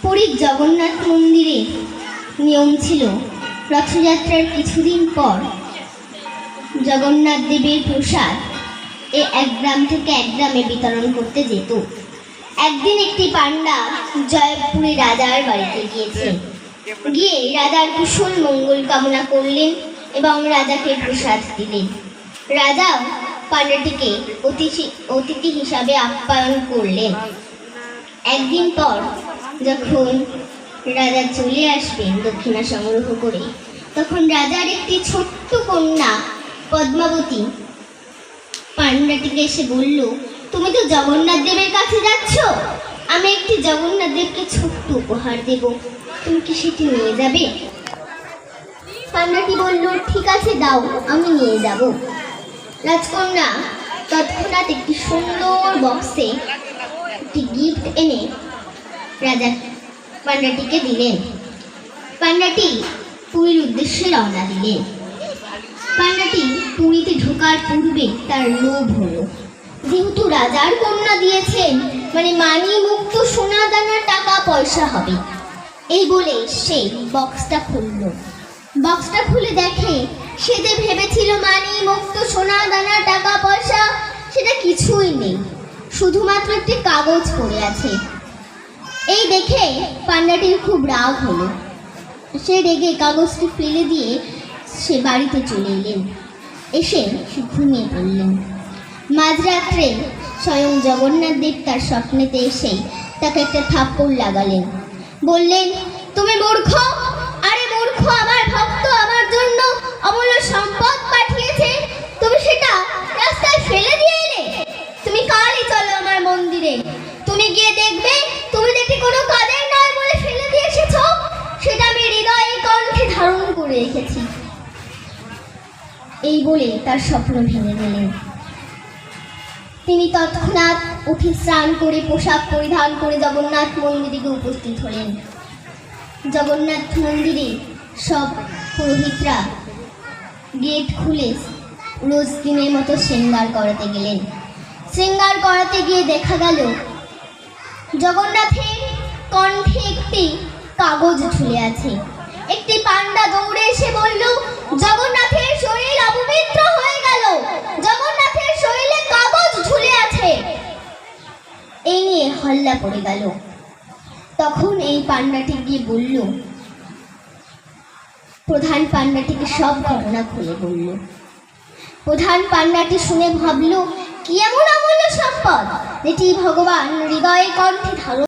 পুরীর জগন্নাথ মন্দিরে নিয়ম ছিল রথযাত্রার কিছুদিন পর জগন্নাথ দেবের প্রসাদ এক গ্রাম থেকে এক গ্রামে বিতরণ করতে যেত। একদিন একটি পান্ডা জয়পুরে রাজার বাড়িতে গিয়ে রাজার কুশল মঙ্গল কামনা করলেন এবং রাজাকে প্রসাদ দিলেন। রাজা পান্ডাটিকে অতিথি হিসাবে আপ্যায়ন করলেন। একদিন পর যখন রাজা চলে আসবেন দক্ষিণা সংগ্রহ করে, তখন রাজার একটি ছোট্ট কন্যা পদ্মাবতী পান্ডাটিকে এসে বলল, তুমি তো জগন্নাথ দেবের কাছে যাচ্ছ, আমি একটি জগন্নাথ দেবকে ছোট্ট উপহার দেব, তুমি কি সেটি নিয়ে যাবে? পান্ডাটি বলল, ঠিক আছে দাও, আমি নিয়ে যাব। রাজকন্যা তৎক্ষণাৎ একটি সুন্দর বক্সে একটি গিফট এনে রাজা পান্ডাটিকে দিলেন। পান্ডাটি পুরীর উদ্দেশ্যে রওনা দিলেন। পান্ডাটি পুরীতে ঢোকার পূর্বে তার লোভ হলো, যেহেতু রাজার কন্যা দিয়েছেন মানে মানি মুক্ত সোনা দানা টাকা পয়সা হবে। এই বলে সে বক্সটা খুলল। বক্সটা খুলে দেখে সে যে ভেবেছিল মানি মুক্ত সোনা দানা টাকা পয়সা, সেটা কিছুই নেই, শুধুমাত্র একটি কাগজ পড়ে আছে। এই দেখে পান্ডাটির খুব রাগ হলো। সে রেগে কাগজটি ফেলে দিয়ে সে বাড়িতে চলে এলেন। এসে সে ঘুমিয়ে পড়লেন। মাঝরাত্রে স্বয়ং জগন্নাথ দেব তার স্বপ্নেতে এসেই তাকে একটা থাপ্পড় লাগালেন। বললেন, তুমি মূর্খ, আরে মূর্খ, আমার ভক্ত আমার জন্য অমূল্য সম্পদ পাঠিয়েছে, তুমি সেটা রাস্তায় ফেলে দিয়ে এলে। তুমি কালই চলো আমার মন্দিরে, তুমি গিয়ে দেখবে তুমি যেটি কোনো কাজের নয় বলে ফেলে দিয়ে এসেছো, সেটা আমি হৃদয়ে কণ্ঠে ধারণ করে রেখেছি। এই বলে তার স্বপ্ন ভেঙে গেলেন। তিনি তৎক্ষণাৎ উঠে স্নান করে পোশাক পরিধান করে জগন্নাথ মন্দিরে উপস্থিত হলেন। জগন্নাথ মন্দিরে সব পুরোহিতরা গেট খুলে রোজ দিনের মতো শৃঙ্গার করাতে গেলেন। শৃঙ্গার করাতে গিয়ে দেখা গেল জগন্নাথের কণ্ঠে একটি কাগজ ঝুলে আছে। একটি পান্ডা দৌড়ে এসে বলল, জগন্নাথের শরীর অপবিত্র হয়ে গেল, জগন্নাথের শরীরে কাগজ ঝুলে আছে। এই নিয়ে হল্লা পড়ে গেল। তখন এই পান্ডাটি গিয়ে বলল, প্রধান পান্ডাটিকে সব ঘটনা খুলে বলল। প্রধান পান্ডাটি শুনে ভাবল, কি এমন অমূল্য সম্পদ যেটি ভগবান হৃদয়ে কণ্ঠে ধারণ